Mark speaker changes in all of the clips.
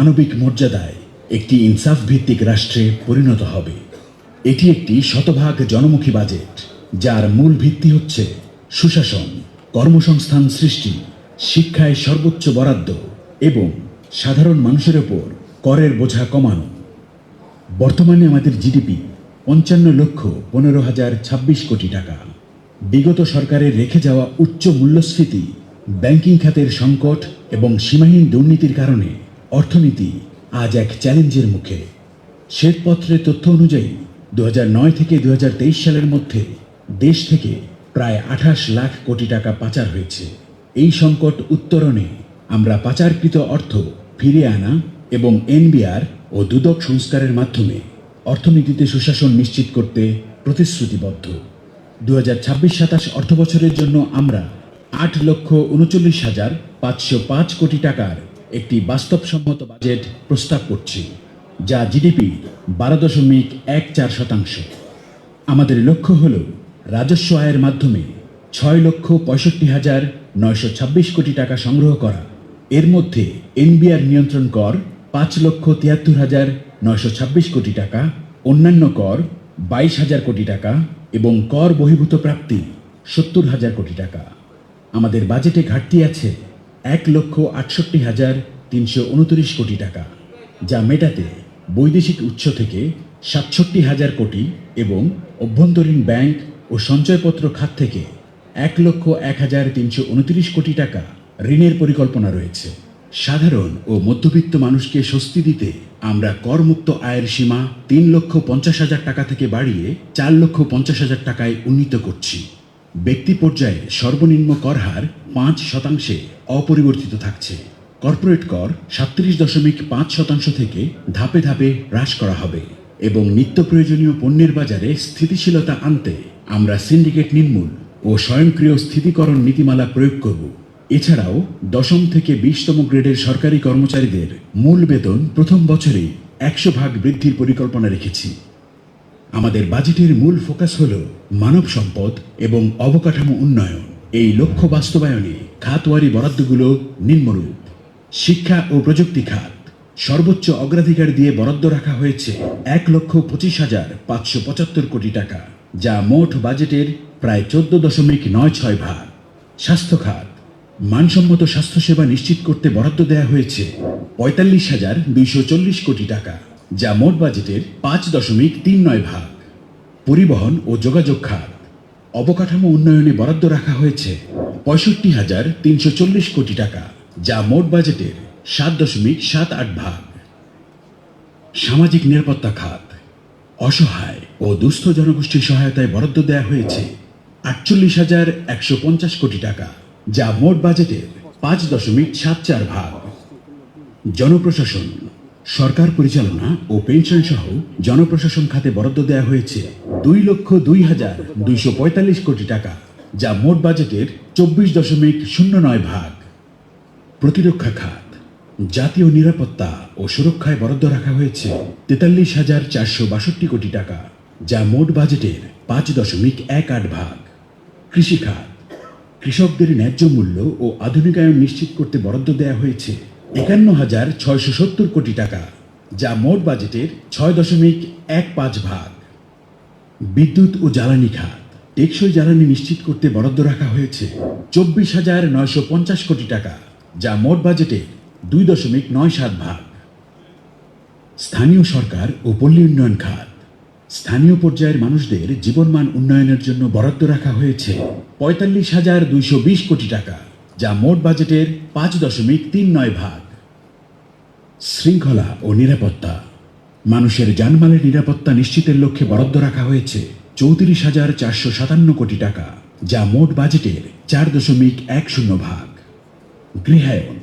Speaker 1: মানবিক মর্যাদায় একটি ইনসাফ ভিত্তিক রাষ্ট্রে পরিণত হবে। এটি একটি শতভাগ জনমুখী বাজেট, যার মূল ভিত্তি হচ্ছে সুশাসন, কর্মসংস্থান সৃষ্টি, শিক্ষায় সর্বোচ্চ বরাদ্দ এবং সাধারণ মানুষের ওপর করের বোঝা কমানো। বর্তমানে আমাদের জিডিপি 55,15,026 কোটি টাকা। বিগত সরকারের রেখে যাওয়া উচ্চ মূল্যস্ফীতি, ব্যাংকিং খাতের সংকট এবং সীমাহীন দুর্নীতির কারণে অর্থনীতি আজ এক চ্যালেঞ্জের মুখে। শ্বেতপত্রের তথ্য অনুযায়ী 2009 থেকে 2023 সালের মধ্যে দেশ থেকে প্রায় 28 লাখ কোটি টাকা পাচার হয়েছে। এই সংকট উত্তরণে আমরা পাচারকৃত অর্থ ফিরিয়ে আনা এবং এনবিআর ও দুদক সংস্কারের মাধ্যমে অর্থনীতিতে সুশাসন নিশ্চিত করতে প্রতিশ্রুতিবদ্ধ। 2026-27 অর্থবছরের জন্য আমরা 8,39,505 কোটি টাকার একটি বাস্তবসম্মত বাজেট প্রস্তাব করছি, যা জিডিপি 12.14%। আমাদের লক্ষ্য হল রাজস্ব আয়ের মাধ্যমে 6,65,926 কোটি টাকা সংগ্রহ করা। এর মধ্যে এনবিআর নিয়ন্ত্রণ কর 5,73,926 কোটি টাকা, অন্যান্য কর 22,000 কোটি টাকা এবং কর বহির্ভূত প্রাপ্তি 70,000 কোটি টাকা। আমাদের বাজেটে ঘাটতি আছে 1,68,329 কোটি টাকা, যা মেটাতে বৈদেশিক উৎস থেকে 67,000 কোটি এবং অভ্যন্তরীণ ব্যাংক ও সঞ্চয়পত্র খাত থেকে 1,01,329 কোটি টাকা ঋণের পরিকল্পনা রয়েছে। সাধারণ ও মধ্যবিত্ত মানুষকে স্বস্তি দিতে আমরা করমুক্ত আয়ের সীমা 3,50,000 টাকা থেকে বাড়িয়ে 4,50,000 টাকায় উন্নীত করছি। ব্যক্তি পর্যায়ে সর্বনিম্ন কর হার 5% অপরিবর্তিত থাকছে। কর্পোরেট কর 37.5% থেকে ধাপে ধাপে হ্রাস করা হবে এবং নিত্য প্রয়োজনীয় পণ্যের বাজারে স্থিতিশীলতা আনতে আমরা সিন্ডিকেট নির্মূল ও স্বয়ংক্রিয় স্থিতিকরণ নীতিমালা প্রয়োগ করব। এছাড়াও 10ম থেকে 20তম গ্রেডের সরকারি কর্মচারীদের মূল বেতন প্রথম বছরেই 100% বৃদ্ধির পরিকল্পনা রেখেছি। আমাদের বাজেটের মূল ফোকাস হল মানব সম্পদ এবং অবকাঠামো উন্নয়ন। এই লক্ষ্য বাস্তবায়নে খাতওয়ারি বরাদ্দগুলো নিম্নরূপ: শিক্ষা ও প্রযুক্তি খাত সর্বোচ্চ অগ্রাধিকার দিয়ে বরাদ্দ রাখা হয়েছে 1,25,575 কোটি টাকা, যা মোট বাজেটের প্রায় 14.96 ভাগ। স্বাস্থ্য খাত মানসম্মত স্বাস্থ্যসেবা নিশ্চিত করতে বরাদ্দ দেওয়া হয়েছে 45,240 কোটি টাকা, যা মোট বাজেটের 5.39 ভাগ। পরিবহন ও যোগাযোগ খাত অবকাঠামো উন্নয়নে বরাদ্দ রাখা হয়েছে 65,340 কোটি টাকা, যা মোট বাজেটের 7.78 ভাগ। সামাজিক নিরাপত্তা খাত অসহায় ও দুস্থ জনগোষ্ঠীর সহায়তায় বরাদ্দ দেওয়া হয়েছে 48,150 কোটি টাকা, যা মোট বাজেটের 5.74 ভাগ। জনপ্রশাসন সরকার পরিচালনা ও পেনশন সহ জনপ্রশাসন খাতে বরাদ্দ দেওয়া হয়েছে 2,02,245 কোটি টাকা, যা মোট বাজেটের 24.09 ভাগ। প্রতিরক্ষা খাত জাতীয় নিরাপত্তা ও সুরক্ষায় বরাদ্দ রাখা হয়েছে 43,462 কোটি টাকা, যা মোট বাজেটের 5.18 ভাগ। কৃষি খাত কৃষকদের ন্যায্য মূল্য ও আধুনিকায়ন নিশ্চিত করতে বরাদ্দ দেওয়া হয়েছে 51,670 কোটি টাকা, যা মোট বাজেটের 6.15 ভাগ। বিদ্যুৎ ও জ্বালানি খাত টেকসই জ্বালানি নিশ্চিত করতে বরাদ্দ রাখা হয়েছে 24,950 কোটি টাকা, যা মোট বাজেটের 2.97 ভাগ। স্থানীয় সরকার ও পল্লী উন্নয়ন খাত স্থানীয় পর্যায়ের মানুষদের জীবনমান উন্নয়নের জন্য বরাদ্দ রাখা হয়েছে 45,220 কোটি টাকা, যা মোট বাজেটের 5.39 ভাগ। শৃঙ্খলা ও নিরাপত্তা মানুষের জানমালের নিরাপত্তা নিশ্চিতের লক্ষ্যে বরাদ্দ রাখা হয়েছে 34,457 কোটি টাকা, যা মোট বাজেটের 4.10 ভাগ। গৃহায়ন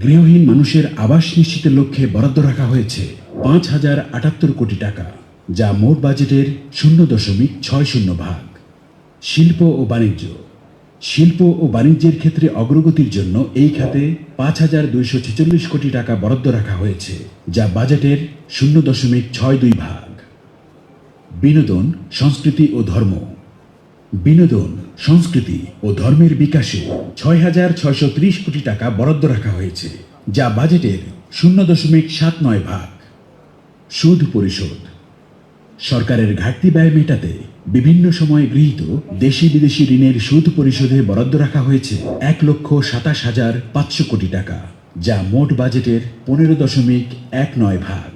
Speaker 1: গৃহহীন মানুষের আবাস নিশ্চিতের লক্ষ্যে বরাদ্দ রাখা হয়েছে 5,078 কোটি টাকা, যা মোট বাজেটের 0.60 ভাগ। শিল্প ও বাণিজ্য শিল্প ও বাণিজ্যের ক্ষেত্রে অগ্রগতির জন্য এই খাতে 5,246 কোটি টাকা বরাদ্দ রাখা হয়েছে, যা বাজেটের 0.62 ভাগ। বিনোদন, সংস্কৃতি ও ধর্ম বিনোদন, সংস্কৃতি ও ধর্মের বিকাশে 6,630 কোটি টাকা বরাদ্দ রাখা হয়েছে, যা বাজেটের 0.79 ভাগ। সুদ পরিশোধ। সরকারের ঘাটতি ব্যয় মেটাতে বিভিন্ন সময়ে গৃহীত দেশি বিদেশি ঋণের সুদ পরিশোধে বরাদ্দ রাখা হয়েছে 1,27,500 কোটি টাকা, যা মোট বাজেটের 15.19 ভাগ।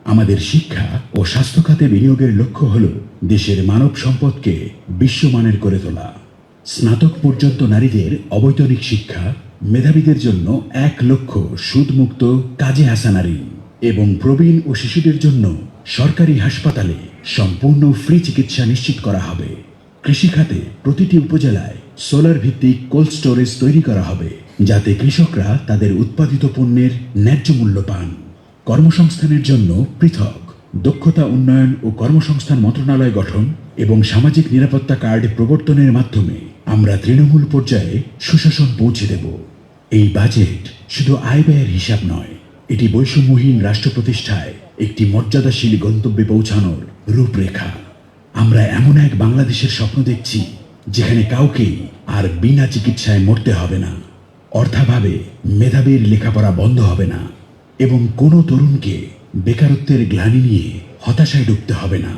Speaker 1: আমাদের শিক্ষা ও স্বাস্থ্য খাতে বিনিয়োগের লক্ষ্য হল দেশের মানব সম্পদকে বিশ্বমানের করে তোলা। স্নাতক পর্যন্ত নারীদের অবৈতনিক শিক্ষা, মেধাবীদের জন্য 1 লক্ষ সুদমুক্ত কাজী হাসানা ঋণ এবং প্রবীণ ও শিশুদের জন্য সরকারি হাসপাতালে সম্পূর্ণ ফ্রি চিকিৎসা নিশ্চিত করা হবে। কৃষিখাতে প্রতিটি উপজেলায় সোলার ভিত্তিক কোল্ড স্টোরেজ তৈরি করা হবে, যাতে কৃষকরা তাদের উৎপাদিত পণ্যের ন্যায্য মূল্য পান। কর্মসংস্থানের জন্য পৃথক দক্ষতা উন্নয়ন ও কর্মসংস্থান মন্ত্রণালয় গঠন এবং সামাজিক নিরাপত্তা কার্ড প্রবর্তনের মাধ্যমে আমরা তৃণমূল পর্যায়ে সুশাসন পৌঁছে দেব। এই বাজেট শুধু আয় ব্যয়ের হিসাব নয়, এটি বৈষম্যহীন রাষ্ট্র প্রতিষ্ঠায় একটি মর্যাদাশীল গন্তব্যে পৌঁছানোর রূপরেখা। আমরা এমন এক বাংলাদেশের স্বপ্ন দেখছি যেখানে কাউকেই আর বিনা চিকিৎসায় মরতে হবে না, অর্থাভাবে মেধাবীর লেখাপড়া বন্ধ হবে না এবং কোনো তরুণকে বেকারত্বের গ্লানি নিয়ে হতাশায় ডুবতে হবে না।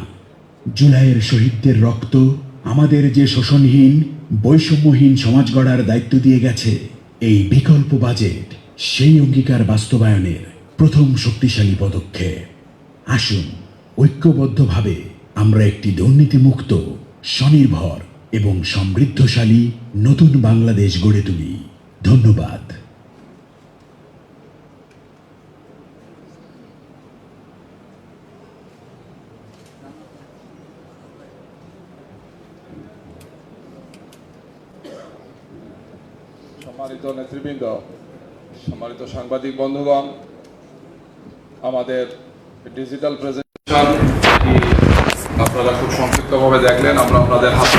Speaker 1: জুলাইয়ের শহীদদের রক্ত আমাদের যে শোষণহীন বৈষম্যহীন সমাজ গড়ার দায়িত্ব দিয়ে গেছে, এই বিকল্প বাজেট সেই অঙ্গীকার বাস্তবায়নের প্রথম শক্তিশালী পদক্ষেপ। আসুন ঐক্যবদ্ধভাবে আমরা একটি দুর্নীতিমুক্ত, স্বনির্ভর এবং সমৃদ্ধশালী নতুন বাংলাদেশ গড়ে তুলি। ধন্যবাদ।
Speaker 2: সম্মানিত নেতৃবৃন্দ, সম্মানিত সাংবাদিক বন্ধুগণ, আমাদের ডিজিটাল প্রেজেন্টেশন আপনারা খুব সংক্ষিপ্তভাবে দেখলেন। আমরা আপনাদের হাতে